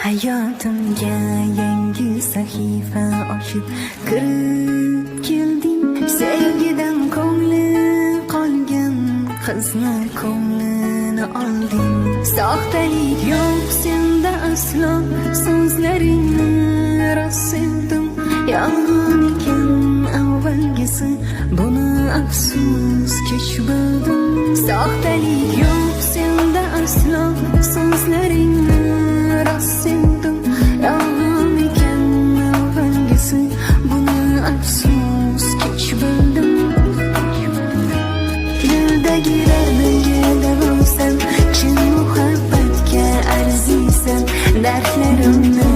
Hayotimga yangi sahifa ochib kirib kelding. Sevgidan ko'ngli qolgan qizni ko'nglini olding. Soxtalik yo'q senda aslo, so'zlaringni rost sevdim. Yolg'on ekan avvalgisi, buni afsus kech bildim. Soxtalik yo'q senda aslo, so'zlaringni rost sevdim. Yolg'on ekan avvalgisi, buni afsus kech bildim. Dildagilarni yeda bo'lsam, chin muhabbatga arziysan. Dardlarimni